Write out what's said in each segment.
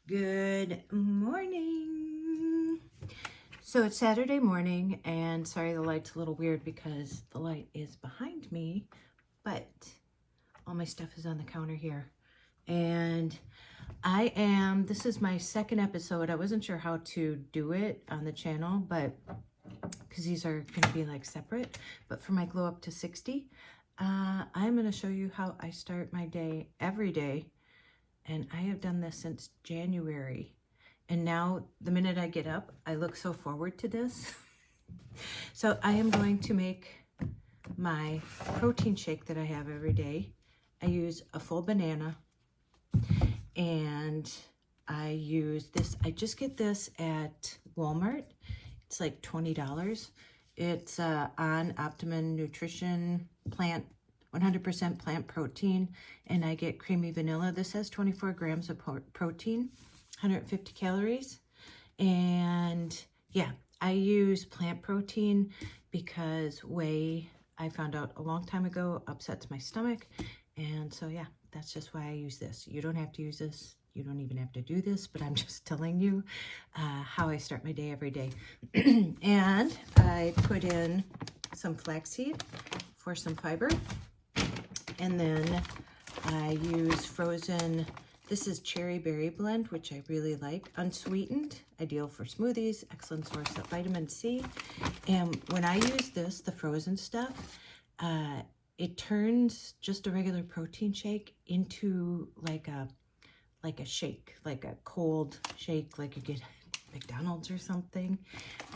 Good morning. So it's Saturday morning, and sorry the light's a little weird because the light is behind me, but all my stuff is on the counter here. And this is my second episode. I wasn't sure how to do it on the channel, but because these are going to be like separate, but for my Glow Up to 60, I'm going to show you how I start my day every day. And I have done this since January. And now the minute I get up, I look so forward to this. So I am going to make my protein shake that I have every day. I use a full banana and I use this. I just get this at Walmart. It's like $20. It's on Optimum Nutrition plant 100% plant protein, and I get creamy vanilla. This has 24 grams of protein, 150 calories. And yeah, I use plant protein because whey, I found out a long time ago, upsets my stomach. And so yeah, that's just why I use this. You don't have to use this. You don't even have to do this, but I'm just telling you how I start my day every day. And I put in some flaxseed for some fiber. And then I use frozen, this is cherry berry blend, which I really like, unsweetened, ideal for smoothies, excellent source of vitamin C. And when I use this, the frozen stuff, it turns just a regular protein shake into like a shake, like a cold shake, like you get at McDonald's or something.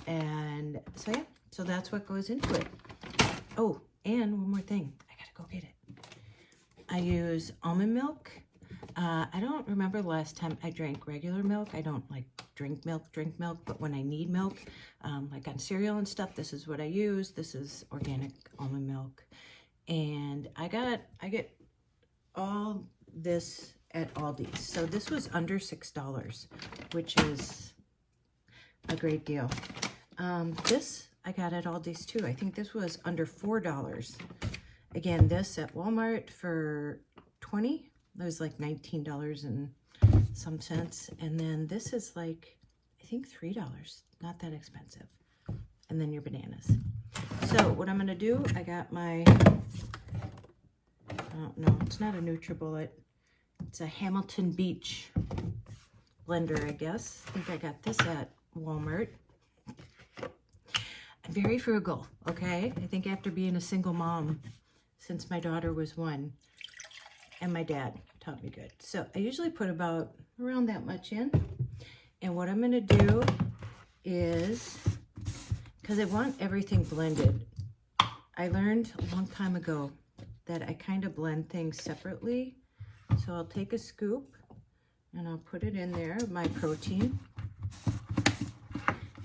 And so yeah, so that's what goes into it. Oh, and one more thing, I gotta go get it. I use almond milk. I don't remember the last time I drank regular milk. I don't like drink milk, but when I need milk, like on cereal and stuff, this is what I use. This is organic almond milk. And I get all this at Aldi's. So this was under $6, which is a great deal. This I got at Aldi's too. I think this was under $4. Again, this at Walmart for $20. That was like $19 and some cents. And then this is like, I think $3. Not that expensive. And then your bananas. So what I'm going to do, I got my, no, it's not a NutriBullet. It's a Hamilton Beach blender, I guess. I think I got this at Walmart. I'm very frugal, okay? I think after being a single mom since my daughter was 1, and my dad taught me good. So I usually put about around that much in. And what I'm going to do is, because I want everything blended, I learned a long time ago that I kind of blend things separately. So I'll take a scoop and I'll put it in there, my protein.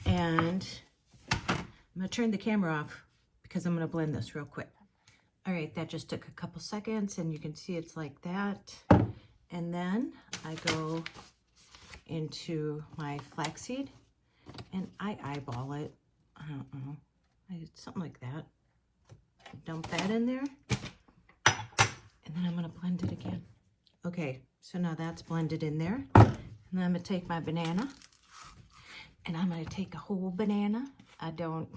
And I'm going to turn the camera off because I'm going to blend this real quick. All right, that just took a couple seconds, and you can see it's like that. And then I go into my flaxseed, and I eyeball it. I don't know, something like that. Dump that in there, and then I'm gonna blend it again. Okay, so now that's blended in there. And then I'm gonna take my banana, and I'm gonna take a whole banana. I don't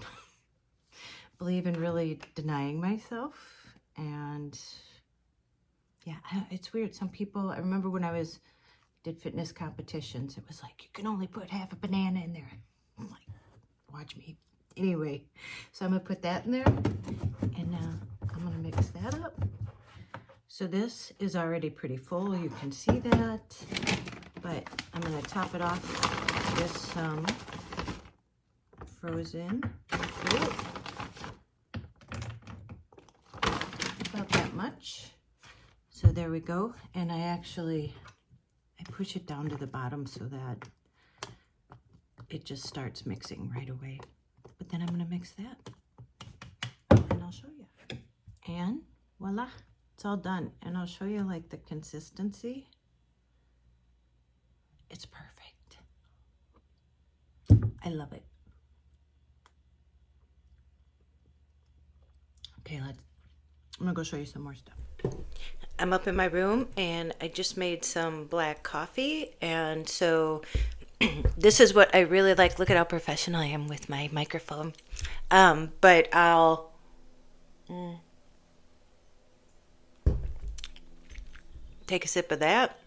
believe in really denying myself. And yeah, it's weird. Some people, I remember when I did fitness competitions, it was like, you can only put half a banana in there. I'm like, watch me. Anyway, so I'm gonna put that in there, and now I'm gonna mix that up. So this is already pretty full, you can see that, but I'm gonna top it off with some frozen fruit. About that much. So there we go. And I push it down to the bottom so that it just starts mixing right away. But then I'm going to mix that, and I'll show you. And voila, it's all done. And I'll show you like the consistency. It's perfect. I love it. Okay, I'm gonna go show you some more stuff. I'm up in my room and I just made some black coffee, and so this is what I really like. Look at how professional I am with my microphone. But I'll take a sip of that.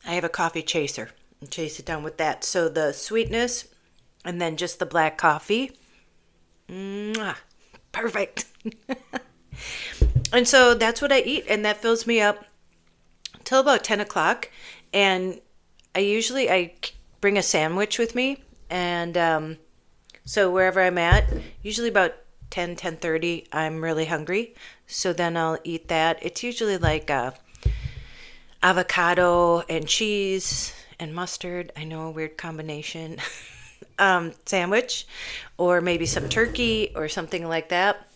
I have a coffee chaser and chase it down with that. So the sweetness and then just the black coffee. Mwah, perfect. And so that's what I eat, and that fills me up till about 10 o'clock. And I bring a sandwich with me, and so wherever I'm at, usually about 10:30, I'm really hungry. So then I'll eat that. It's usually like avocado and cheese and mustard. I know, a weird combination. Sandwich, or maybe some turkey or something like that.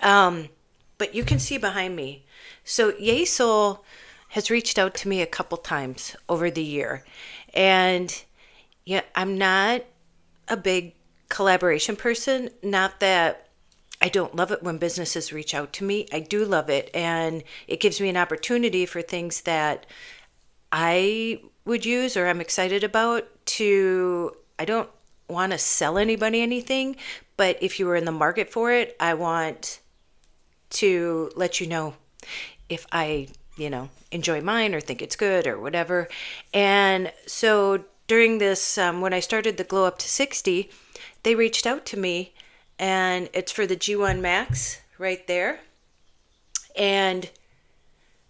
But you can see behind me. So Yesoul has reached out to me a couple times over the year. And yeah, I'm not a big collaboration person. Not that I don't love it when businesses reach out to me. I do love it. And it gives me an opportunity for things that I would use or I'm excited about I don't want to sell anybody anything, but if you were in the market for it, I want to let you know if I, enjoy mine or think it's good or whatever. And so during this, when I started the Glow Up to 60, they reached out to me, and it's for the G1 Max right there. And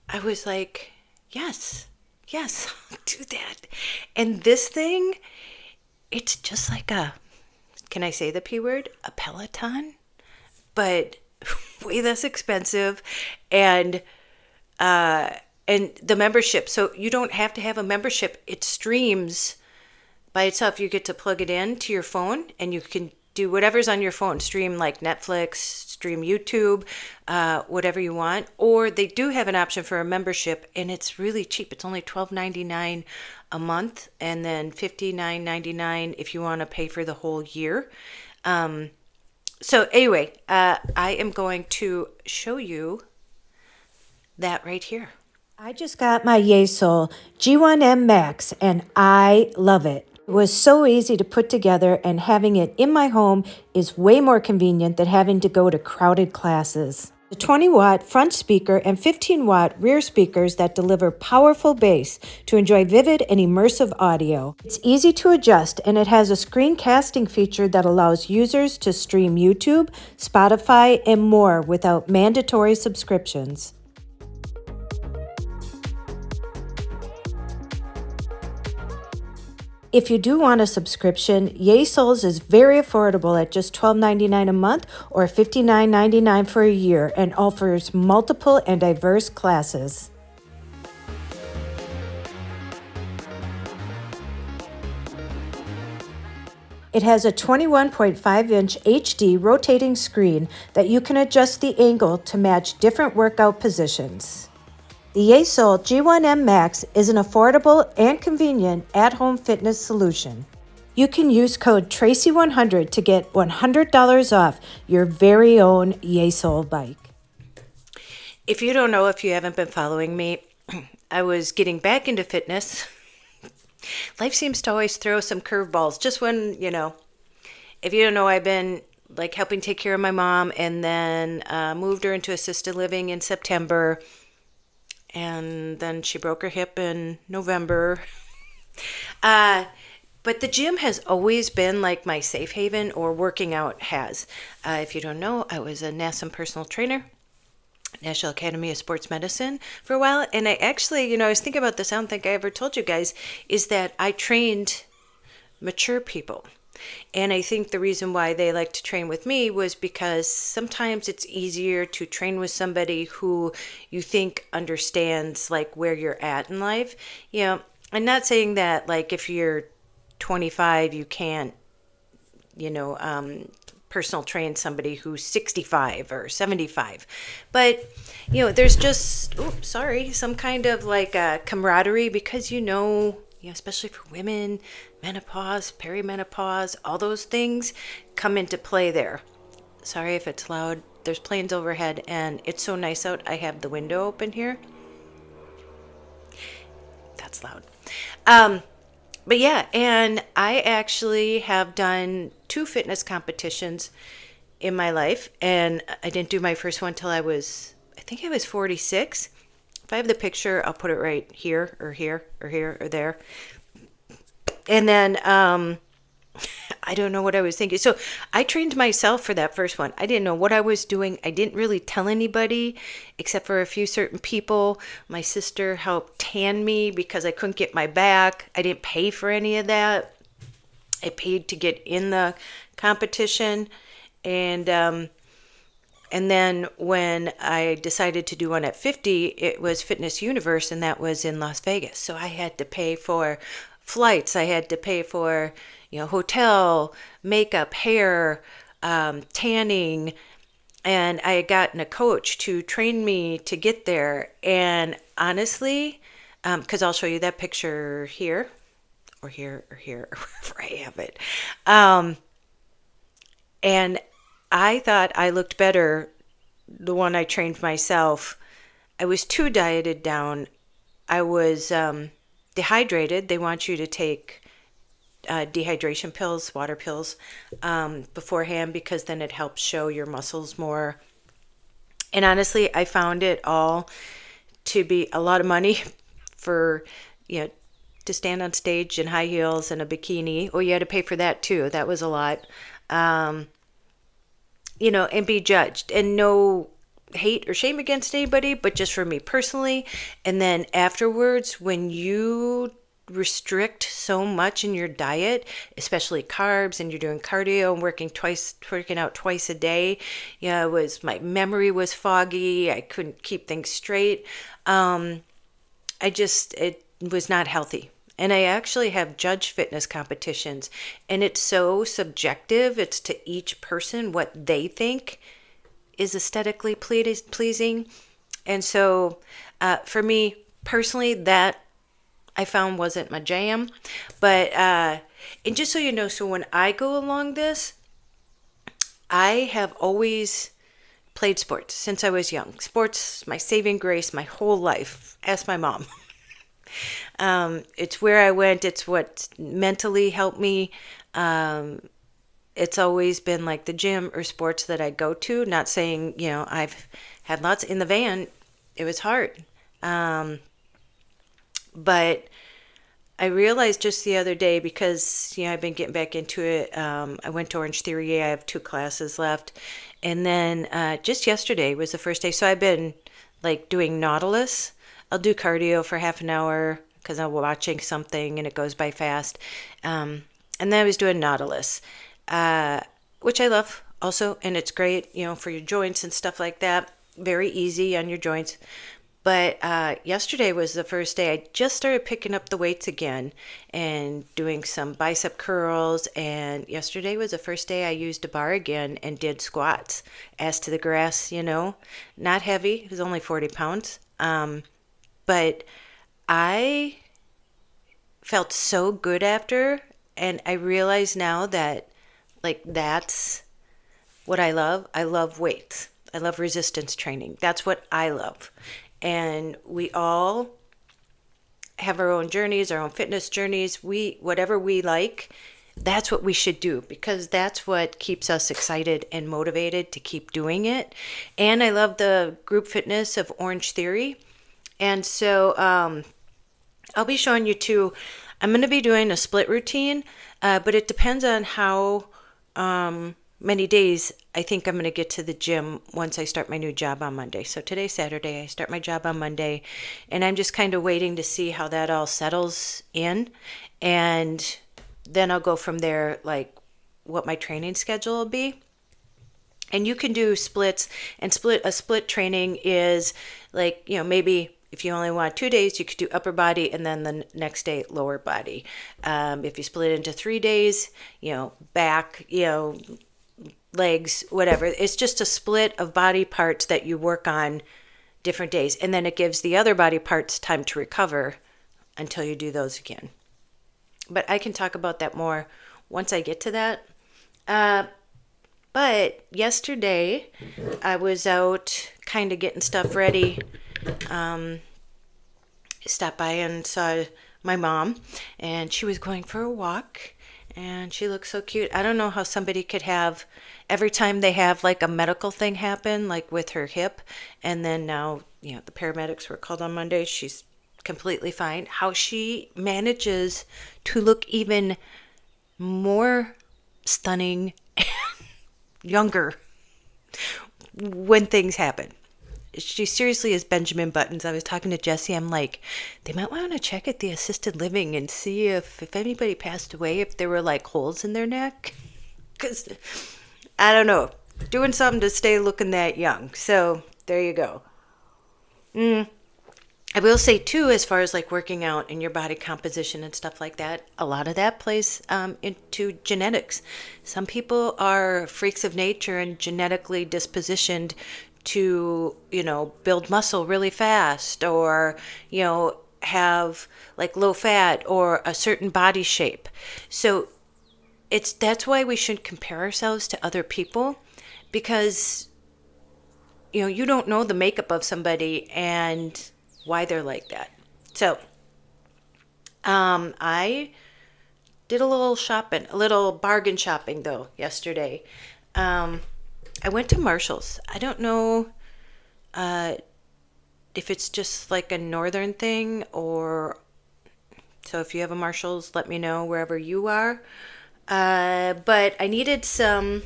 I was like, yes, I'll do that. And this thing, it's just like can I say the P word? A Peloton, but way less expensive, and the membership. So you don't have to have a membership. It streams by itself. You get to plug it in to your phone, and you can do whatever's on your phone. Stream like Netflix, stream YouTube, whatever you want. Or they do have an option for a membership, and it's really cheap. It's only $12.99 a month, and then $59.99 if you want to pay for the whole year. So anyway, I am going to show you that right here. I just got my Yesoul G1M Max, and I love it. It was so easy to put together, and having it in my home is way more convenient than having to go to crowded classes. The 20-watt front speaker and 15-watt rear speakers that deliver powerful bass to enjoy vivid and immersive audio. It's easy to adjust, and it has a screen casting feature that allows users to stream YouTube, Spotify, and more without mandatory subscriptions. If you do want a subscription, Yesoul's is very affordable at just $12.99 a month or $59.99 for a year, and offers multiple and diverse classes. It has a 21.5-inch HD rotating screen that you can adjust the angle to match different workout positions. The Yesoul G1M Max is an affordable and convenient at-home fitness solution. You can use code Tracey100 to get $100 off your very own Yesoul bike. If you don't know, if you haven't been following me, I was getting back into fitness. Life seems to always throw some curveballs. Just when, if you don't know, I've been like helping take care of my mom, and then moved her into assisted living in September. And then she broke her hip in November. But the gym has always been like my safe haven, or working out has. If you don't know, I was a NASM personal trainer, National Academy of Sports Medicine, for a while. And I actually, I was thinking about this, I don't think I ever told you guys, is that I trained mature people. And I think the reason why they like to train with me was because sometimes it's easier to train with somebody who you think understands like where you're at in life. I'm not saying that like if you're 25, you can't, personal train somebody who's 65 or 75. But, there's just, some kind of like a camaraderie, because especially for women, menopause, perimenopause, all those things come into play there. Sorry if it's loud. There's planes overhead and it's so nice out. I have the window open here. That's loud. But yeah, and I actually have done 2 fitness competitions in my life, and I didn't do my first one till I think I was 46. If I have the picture, I'll put it right here or here or here or there. And then I don't know what I was thinking. So I trained myself for that first one. I didn't know what I was doing. I didn't really tell anybody except for a few certain people. My sister helped tan me because I couldn't get my back. I didn't pay for any of that. I paid to get in the competition. And then when I decided to do one at 50, it was Fitness Universe, and that was in Las Vegas. So I had to pay for flights. I had to pay for, hotel, makeup, hair, tanning, and I had gotten a coach to train me to get there. And honestly, because I'll show you that picture here, or here, or here, or wherever I have it. And I thought I looked better, the one I trained myself. I was too dieted down. I was dehydrated. They want you to take dehydration pills, water pills, beforehand, because then it helps show your muscles more. And honestly, I found it all to be a lot of money for, to stand on stage in high heels and a bikini. Oh, you had to pay for that too. That was a lot. And be judged, and no hate or shame against anybody, but just for me personally. And then afterwards, when you restrict so much in your diet, especially carbs, and you're doing cardio and working out twice a day, my memory was foggy. I couldn't keep things straight. It was not healthy. And I actually have judge fitness competitions, and it's so subjective. It's to each person what they think is aesthetically pleasing. And so for me personally, that I found wasn't my jam. But and just so you know, so when I go along this, I have always played sports since I was young. Sports, my saving grace, my whole life. Ask my mom. It's where I went. It's what mentally helped me. It's always been like the gym or sports that I go to. Not saying, I've had lots in the van. It was hard. But I realized just the other day, because, I've been getting back into it. I went to Orange Theory. I have 2 classes left. And then just yesterday was the first day. So I've been doing Nautilus. I'll do cardio for half an hour because I'm watching something and it goes by fast. And then I was doing Nautilus, which I love also. And it's great, for your joints and stuff like that. Very easy on your joints. But yesterday was the first day I just started picking up the weights again and doing some bicep curls. And yesterday was the first day I used a bar again and did squats. Ass to the grass, not heavy. It was only 40 pounds. But I felt so good after, and I realize now that that's what I love. I love weights. I love resistance training. That's what I love. And we all have our own journeys, our own fitness journeys. Whatever we like, that's what we should do, because that's what keeps us excited and motivated to keep doing it. And I love the group fitness of Orange Theory. And so I'll be showing you too. I'm going to be doing a split routine, but it depends on how many days I think I'm going to get to the gym once I start my new job on Monday. So today's Saturday. I start my job on Monday, and I'm just kind of waiting to see how that all settles in. And then I'll go from there, what my training schedule will be. And you can do splits, and a split training is maybe if you only want 2 days, you could do upper body and then the next day lower body. If you split it into 3 days, back, legs, whatever. It's just a split of body parts that you work on different days. And then it gives the other body parts time to recover until you do those again. But I can talk about that more once I get to that. But yesterday, I was out kind of getting stuff ready. Stopped by and saw my mom, and she was going for a walk, and she looked so cute. I don't know how somebody could have, every time they have like a medical thing happen, like with her hip, and then now, the paramedics were called on Monday. She's completely fine. How she manages to look even more stunning and younger when things happen. She seriously is Benjamin Buttons. I was talking to Jesse. I'm like, they might want to check at the assisted living and see if anybody passed away, if there were like holes in their neck. Because, I don't know, doing something to stay looking that young. So, there you go. I will say too, as far as like working out and your body composition and stuff like that, a lot of that plays into genetics. Some people are freaks of nature and genetically dispositioned to, build muscle really fast, or, have like low fat or a certain body shape. So that's why we shouldn't compare ourselves to other people, because you don't know the makeup of somebody and why they're like that. So I did a little bargain shopping though yesterday. I went to Marshall's. I don't know if it's just like a northern thing, or so if you have a Marshall's, let me know wherever you are. But I needed some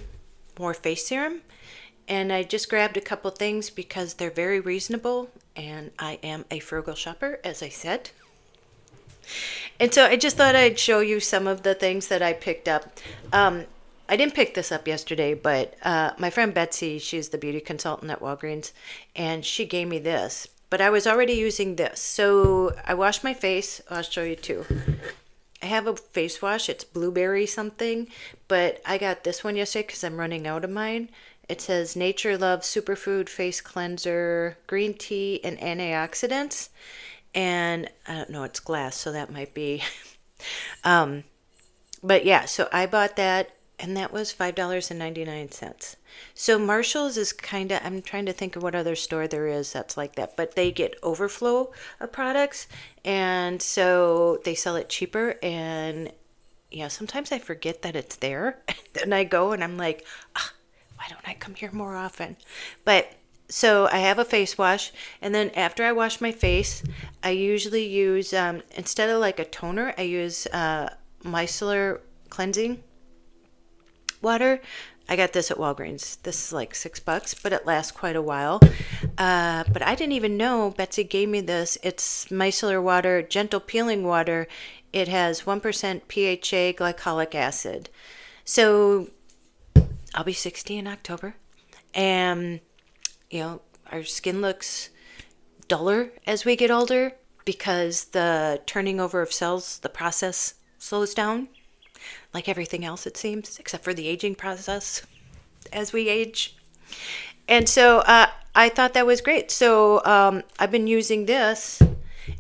more face serum, and I just grabbed a couple things because they're very reasonable, and I am a frugal shopper, as I said. And so I just thought I'd show you some of the things that I picked up. I didn't pick this up yesterday, but my friend Betsy, she's the beauty consultant at Walgreens, and she gave me this. But I was already using this. So I washed my face. I'll show you too. I have a face wash. It's blueberry something, but I got this one yesterday because I'm running out of mine. It says Nature Love Superfood Face Cleanser, green tea, and antioxidants. And I don't know, it's glass, so that might be. But yeah, so I bought that, and that was $5.99. So Marshall's is kind of, I'm trying to think of what other store there is that's like that, but they get overflow of products, and so they sell it cheaper. And sometimes I forget that it's there. Then I go and I'm like, why don't I come here more often? But so I have a face wash, and then after I wash my face, I usually use, instead of like a toner, I use micellar cleansing water. I got this at Walgreens. This is like $6, but it lasts quite a while. But I didn't even know Betsy gave me this. It's micellar water, gentle peeling water. It has 1% PHA glycolic acid. So I'll be 60 in October, and our skin looks duller as we get older because the turning over of cells, the process slows down, like everything else it seems, except for the aging process as we age. And so I thought that was great. So I've been using this,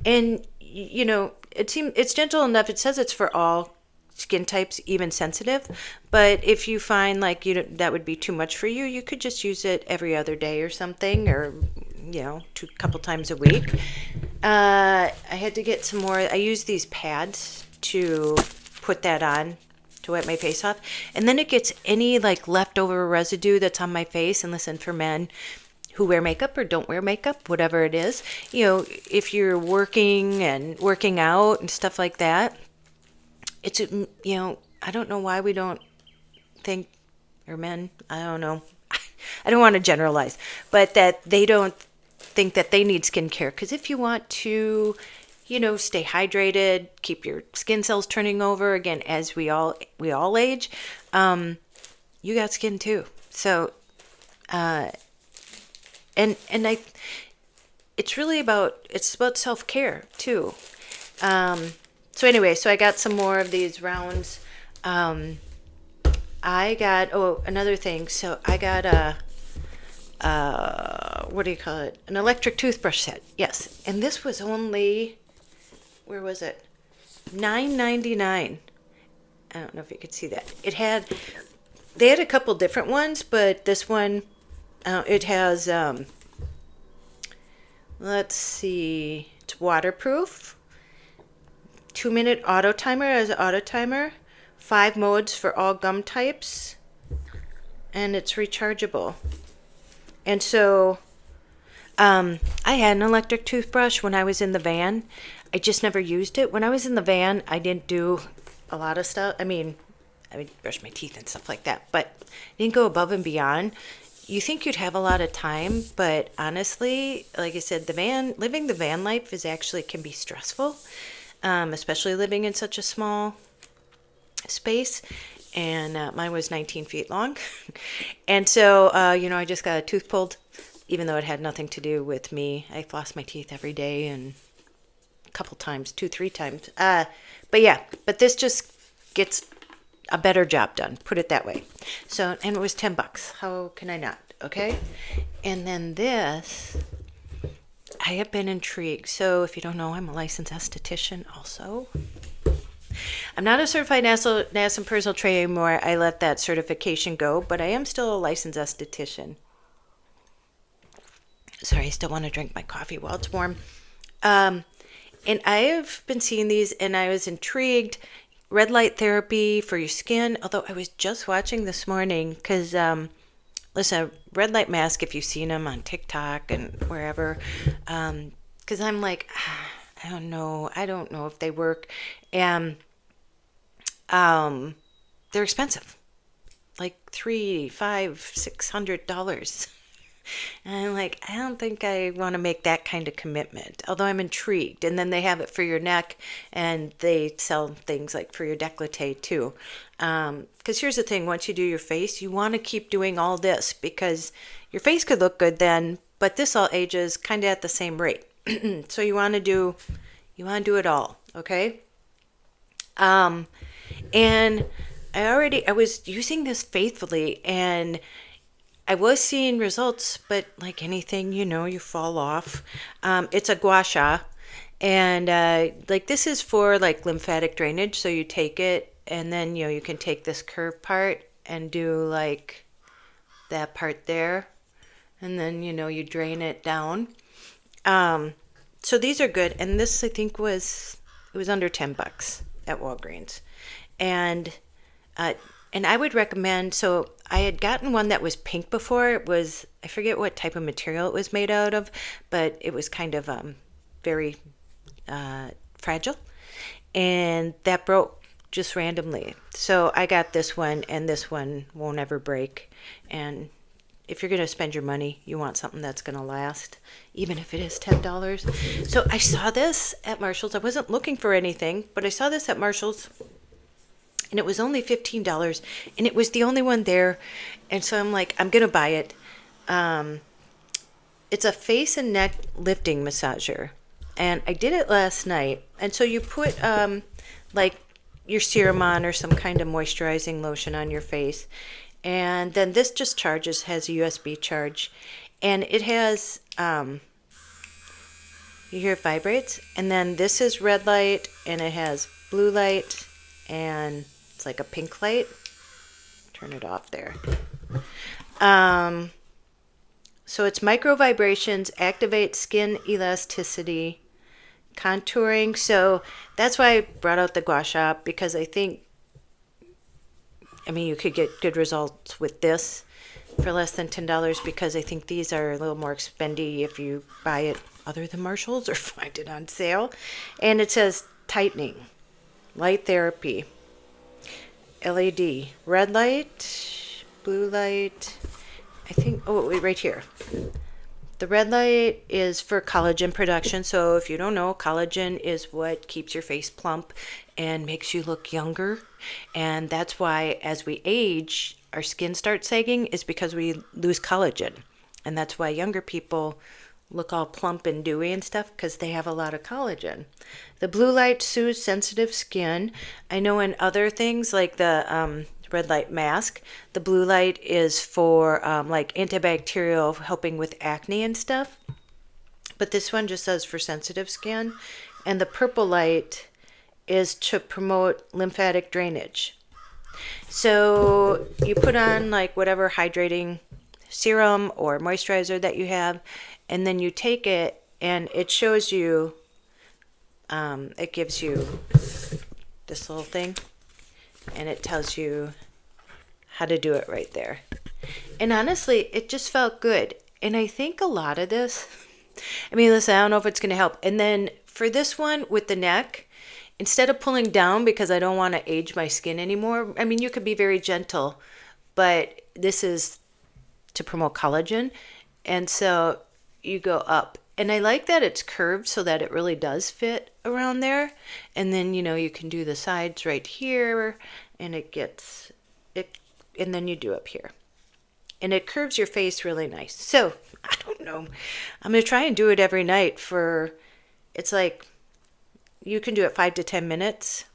and it's gentle enough. It says it's for all skin types, even sensitive. But if you find like that would be too much for you, you could just use it every other day or something, or couple times a week. I had to get some more. I use these pads to put that on to wipe my face off, and then it gets any like leftover residue that's on my face. And listen, for men who wear makeup or don't wear makeup, whatever it is, if you're working out and stuff like that, it's I don't know why we don't think, or men, I don't know, I don't want to generalize, but that they don't think that they need skincare. Because if you want to stay hydrated, keep your skin cells turning over again as we all age, you got skin too. So and it's really about self-care too. So anyway, so I got some more of these rounds. I got, another thing. So I got what do you call it? An electric toothbrush set. Yes. And this was only, where was it? $9.99. I don't know if you could see that. It had they had a couple different ones, but this one, it has, let's see, it's waterproof, 2-minute auto timer as an auto timer, 5 modes for all gum types, and it's rechargeable. And so I had an electric toothbrush when I was in the van. I just never used it. When I was in the van, I didn't do a lot of stuff. I would brush my teeth and stuff like that, but I didn't go above and beyond. You think you'd have a lot of time, but honestly, like I said, living the van life can be stressful, especially living in such a small space. And mine was 19 feet long. And so, I just got a tooth pulled, even though it had nothing to do with me. I floss my teeth every day and a couple times, 2-3 times. But this just gets a better job done, put it that way. So, and it was $10. How can I not? Okay. And then this, I have been intrigued. So if you don't know, I'm a licensed esthetician also. I'm not a certified nail and personal trainer anymore. I let that certification go, but I am still a licensed esthetician. Sorry, I still want to drink my coffee while it's warm. And I have been seeing these, and I was intrigued. Red light therapy for your skin. Although I was just watching this morning because, listen, red light mask, if you've seen them on TikTok and wherever, because I'm like, I don't know if they work. And they're expensive, like $300, $500, $600. And I'm like, I don't think I want to make that kind of commitment, although I'm intrigued. And then they have it for your neck, and they sell things like for your décolleté too. Because here's the thing, once you do your face, you want to keep doing all this because your face could look good then, but this all ages kind of at the same rate. So you want to do it all, okay? And I was using this faithfully, and I was seeing results, but like anything, you fall off. It's a gua sha, and like this is for like lymphatic drainage. So you take it, and then you can take this curved part and do like that part there, and then you drain it down. So these are good, and this I think was under $10 at Walgreens, and I would recommend. So I had gotten one that was pink before. It was, I forget what type of material it was made out of, but it was kind of very fragile, and that broke just randomly. So I got this one, and this one won't ever break. And if you're going to spend your money, you want something that's going to last, even if it is $10. So I saw this at Marshall's. I wasn't looking for anything, but I saw this at Marshall's, and it was only $15, and it was the only one there. And so I'm like, I'm going to buy it. It's a face and neck lifting massager, and I did it last night. And so you put like your serum on or some kind of moisturizing lotion on your face, and then this just has a USB charge, and it has you hear it vibrates, and then this is red light, and it has blue light, and it's like a pink light. Turn it off there. So it's micro vibrations, activate skin elasticity, contouring. So that's why I brought out the gua sha, because I think, you could get good results with this for less than $10, because I think these are a little more expendy if you buy it other than Marshall's or find it on sale. And it says tightening, light therapy, LED, red light, blue light. I think, right here. The red light is for collagen production. So if you don't know, collagen is what keeps your face plump and makes you look younger. And that's why as we age, our skin starts sagging, is because we lose collagen. And that's why younger people look all plump and dewy and stuff, because they have a lot of collagen. The blue light soothes sensitive skin. I know in other things like the red light mask, the blue light is for like antibacterial, helping with acne and stuff. But this one just says for sensitive skin. And the purple light is to promote lymphatic drainage. So you put on like whatever hydrating serum or moisturizer that you have, and then you take it and it shows you, it gives you this little thing and it tells you how to do it right there. And honestly, it just felt good. And I think a lot of this, I mean, listen, I don't know if it's going to help. And then for this one with the neck, instead of pulling down because I don't want to age my skin anymore, I mean, you could be very gentle, but this is to promote collagen. And so you go up. And I like that it's curved so that it really does fit around there. And then, you know, you can do the sides right here and it gets it, and then you do up here. And it curves your face really nice. So, I don't know. I'm going to try and do it every night for, it's like, you can do it 5 to 10 minutes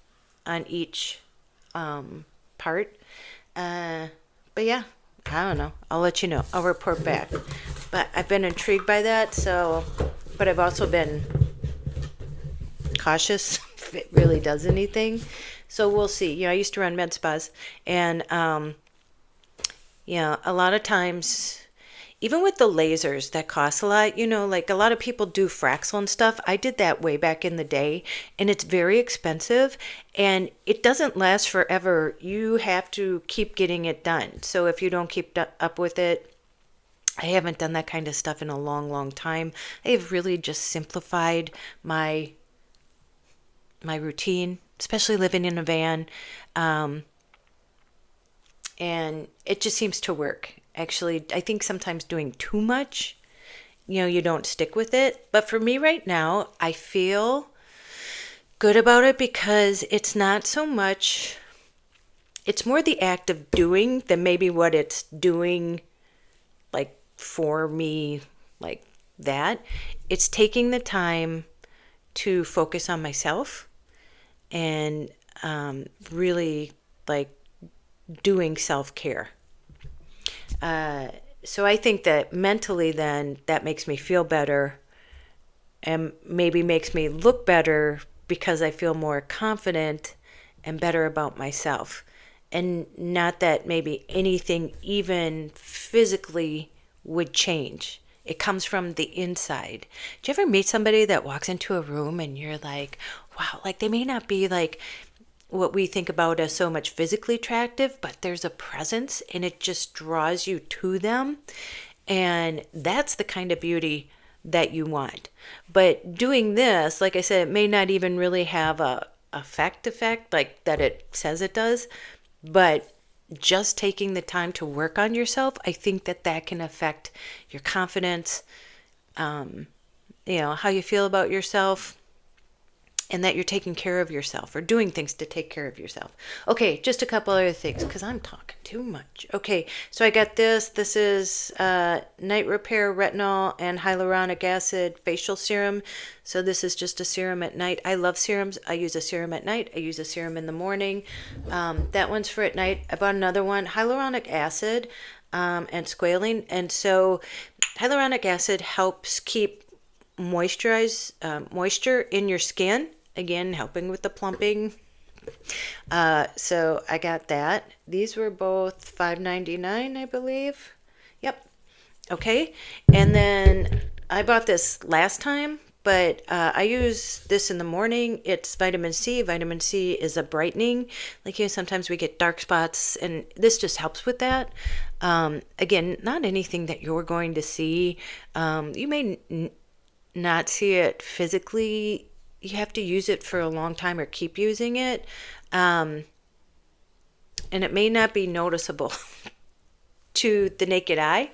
on each part. But yeah, I don't know. I'll let you know. I'll report back. But I've been intrigued by that. So, but I've also been cautious if it really does anything. So we'll see. You know, I used to run med spas, and yeah, a lot of times, even with the lasers that cost a lot, you know, like a lot of people do Fraxel and stuff. I did that way back in the day, and it's very expensive and it doesn't last forever. You have to keep getting it done. So if you don't keep up with it, I haven't done that kind of stuff in a long, long time. I have really just simplified my routine, especially living in a van. And it just seems to work. Actually, I think sometimes doing too much, you know, you don't stick with it. But for me right now, I feel good about it because it's not so much, it's more the act of doing than maybe what it's doing like for me, like that. It's taking the time to focus on myself and really like doing self-care. So I think that mentally then that makes me feel better and maybe makes me look better because I feel more confident and better about myself. And not that maybe anything even physically would change. It comes from the inside. Do you ever meet somebody that walks into a room and you're like, wow, like they may not be like what we think about as so much physically attractive, but there's a presence and it just draws you to them. And that's the kind of beauty that you want. But doing this, like I said, it may not even really have a effect like that it says it does, but just taking the time to work on yourself, I think that that can affect your confidence, you know, how you feel about yourself, and that you're taking care of yourself or doing things to take care of yourself. Okay, just a couple other things because I'm talking too much. Okay, so I got this. This is Night Repair Retinol and Hyaluronic Acid Facial Serum. So this is just a serum at night. I love serums. I use a serum at night. I use a serum in the morning. That one's for at night. I bought another one, Hyaluronic Acid and Squalene. And so hyaluronic acid helps keep moisture in your skin. Again, helping with the plumping. So I got that. These were both $5.99, I believe. Yep. Okay. And then I bought this last time, but I use this in the morning. It's vitamin C. Vitamin C is a brightening. Like, you know, sometimes we get dark spots, and this just helps with that. Again, not anything that you're going to see. You may not see it physically. You have to use it for a long time or keep using it. And it may not be noticeable to the naked eye,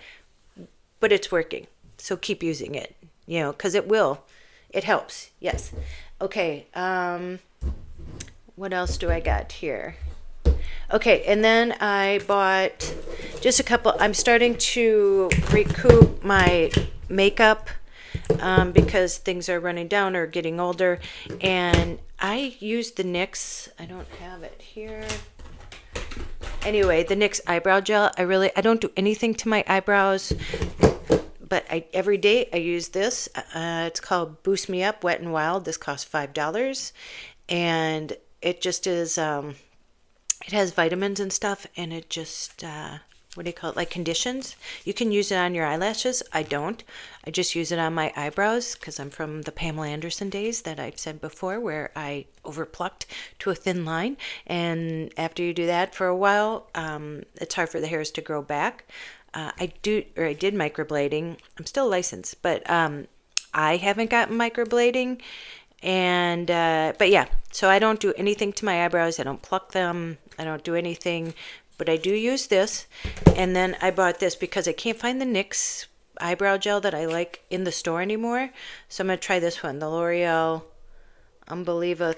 but it's working. So keep using it, you know, because it will. It helps. Yes. Okay. What else do I got here? Okay. And then I bought just a couple. I'm starting to recoup my makeup because things are running down or getting older, and I use the NYX. I don't have it here. Anyway, the NYX Eyebrow Gel. I don't do anything to my eyebrows, but every day I use this. It's called Boost Me Up Wet n Wild. This costs $5, and it just is it has vitamins and stuff, and it just, what do you call it, like conditions. You can use it on your eyelashes. I don't. I just use it on my eyebrows because I'm from the Pamela Anderson days that I've said before, where I overplucked to a thin line. And after you do that for a while, it's hard for the hairs to grow back. I did microblading. I'm still licensed, but I haven't gotten microblading. And but yeah, so I don't do anything to my eyebrows. I don't pluck them. I don't do anything, but I do use this. And then I bought this because I can't find the NYX eyebrow gel that I like in the store anymore. So I'm gonna try this one, the L'Oreal Unbelieva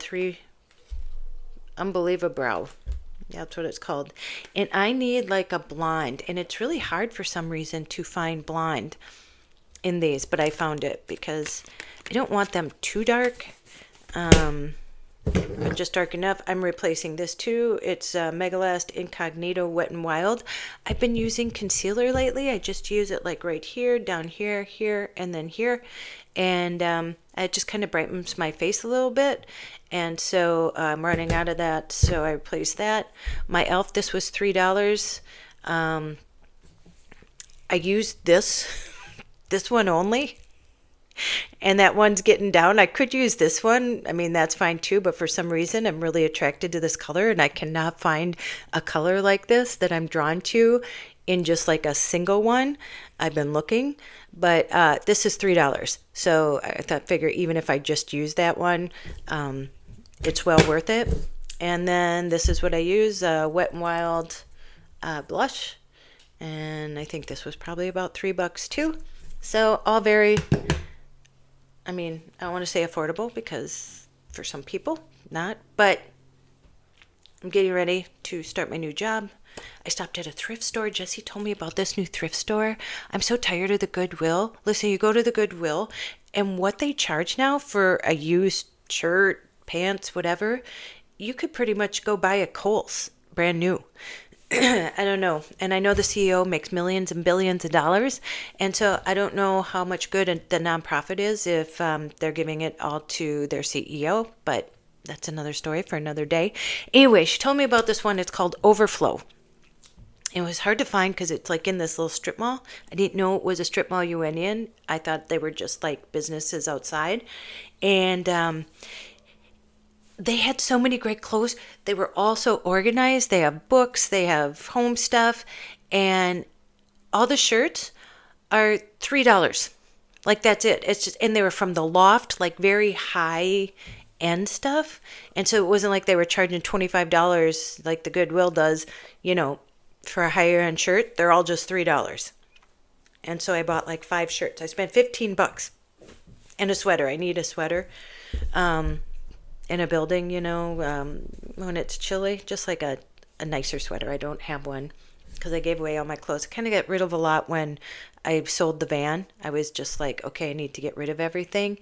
Brow. Yeah, that's what it's called. And I need like a blonde, and it's really hard for some reason to find blonde in these, but I found it because I don't want them too dark, but just dark enough. I'm replacing this too. It's Megalast Incognito Wet n Wild. I've been using concealer lately. I just use it like right here, down here, here, and then here, and it just kind of brightens my face a little bit. And so I'm running out of that, so I replaced that. My e.l.f., this was $3. I used this one only, and that one's getting down. I could use this one. I mean, that's fine too, but for some reason I'm really attracted to this color, and I cannot find a color like this that I'm drawn to in just like a single one. I've been looking, but this is $3. So I figure even if I just use that one, it's well worth it. And then this is what I use, Wet n Wild blush, and I think this was probably about $3 too. So all very, I mean, I don't want to say affordable because for some people not, but I'm getting ready to start my new job. I stopped at a thrift store. Jesse told me about this new thrift store. I'm so tired of the Goodwill. Listen, you go to the Goodwill, and what they charge now for a used shirt, pants, whatever, you could pretty much go buy a Kohl's brand new. I don't know. And I know the CEO makes millions and billions of dollars. And so I don't know how much good the nonprofit is if they're giving it all to their CEO, but that's another story for another day. Anyway, she told me about this one. It's called Overflow. It was hard to find because it's like in this little strip mall. I didn't know it was a strip mall you went in. I thought they were just like businesses outside. And they had so many great clothes. They were all so organized. They have books, they have home stuff, and all the shirts are $3. Like that's it. It's just, and they were from the loft, like very high end stuff. And so it wasn't like they were charging $25 like the Goodwill does, you know, for a higher end shirt. They're all just $3. And so I bought like 5 shirts. I spent $15 and a sweater. I need a sweater. In a building, you know, when it's chilly, just like a nicer sweater. I don't have one because I gave away all my clothes. I kind of got rid of a lot when I sold the van. I was just like, okay, I need to get rid of everything.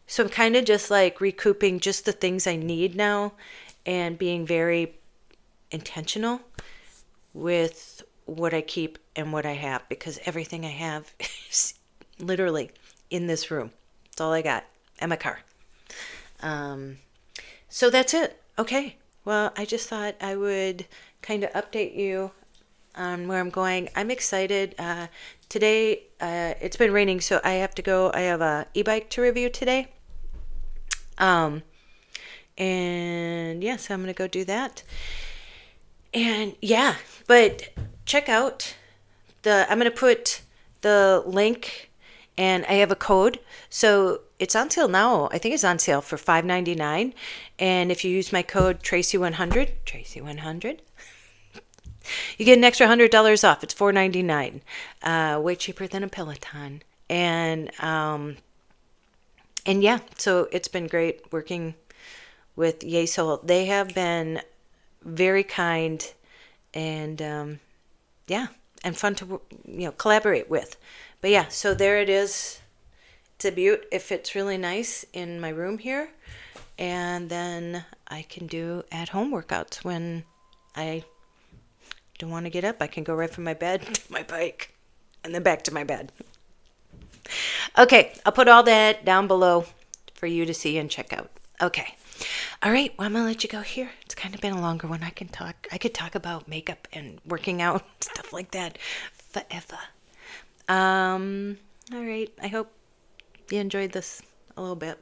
So I'm kind of just like recouping just the things I need now and being very intentional with what I keep and what I have, because everything I have is literally in this room. That's all I got, and my car. So that's it. Okay. Well, I just thought I would kind of update you on where I'm going. I'm excited. Today, it's been raining, so I have to go. I have a e-bike to review today. And yeah, so I'm going to go do that. And yeah, but check out I'm going to put the link, and I have a code. So it's on sale now. I think it's on sale for $5.99. And if you use my code Tracey100, you get an extra $100 off. It's $4.99. Way cheaper than a Peloton. And yeah, so it's been great working with Yesoul. They have been very kind and yeah, and fun to collaborate with. But yeah, so there it is. It's a beaut. It fits really nice in my room here. And then I can do at-home workouts when I don't want to get up. I can go right from my bed to my bike and then back to my bed. Okay, I'll put all that down below for you to see and check out. Okay. All right. Well, I'm going to let you go here. It's kind of been a longer one. I could talk about makeup and working out, stuff like that forever. All right. I hope you enjoyed this a little bit.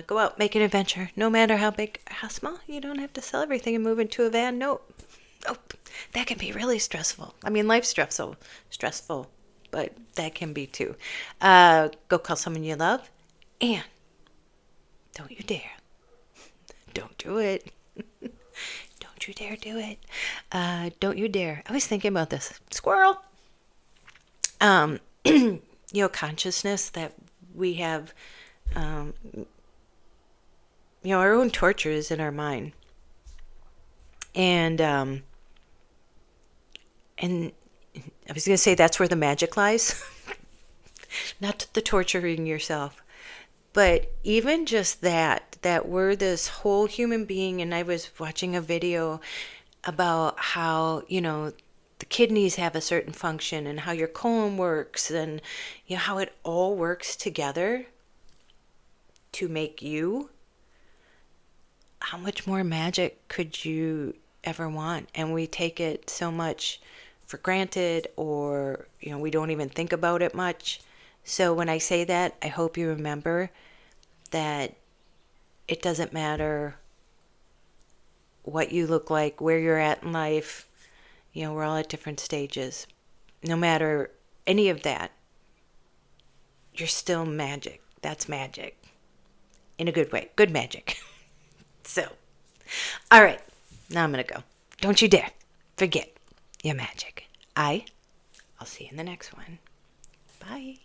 Go out, make an adventure, no matter how big, how small. You don't have to sell everything and move into a van. Nope. That can be really stressful. I mean, life's stressful, but that can be too. Go call someone you love, and don't you dare. Don't do it. Don't you dare do it. Don't you dare. I was thinking about this. Squirrel. Consciousness that we have, our own tortures in our mind. And I was going to say that's where the magic lies. Not the torturing yourself, but even just that we're this whole human being. And I was watching a video about how, the kidneys have a certain function and how your colon works and, how it all works together to make you. How much more magic could you ever want? And we take it so much for granted, or we don't even think about it much. So when I say that, I hope you remember that it doesn't matter what you look like, where you're at in life. We're all at different stages. No matter any of that, you're still magic. That's magic in a good way. Good magic. So, all right, now I'm going to go. Don't you dare forget your magic. I'll see you in the next one. Bye.